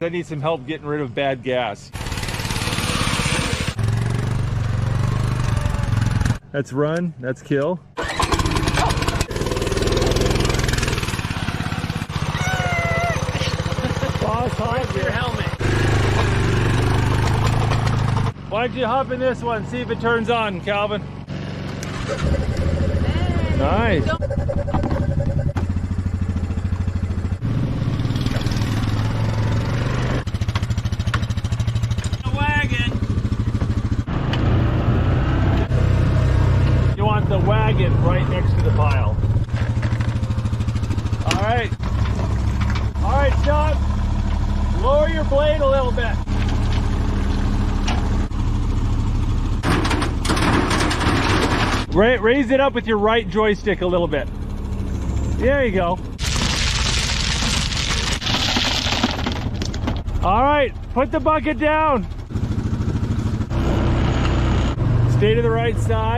I need some help getting rid of bad gas. That's run, that's kill. Boss, hop your helmet. Why don't you hop in this one, see if it turns on, Calvin. Hey, nice. A wagon. You want the wagon right next to the pile. All right. All right, stop. Lower your blade a little bit. Raise it up with your right joystick a little bit. There you go. All right, put the bucket down. Stay to the right side.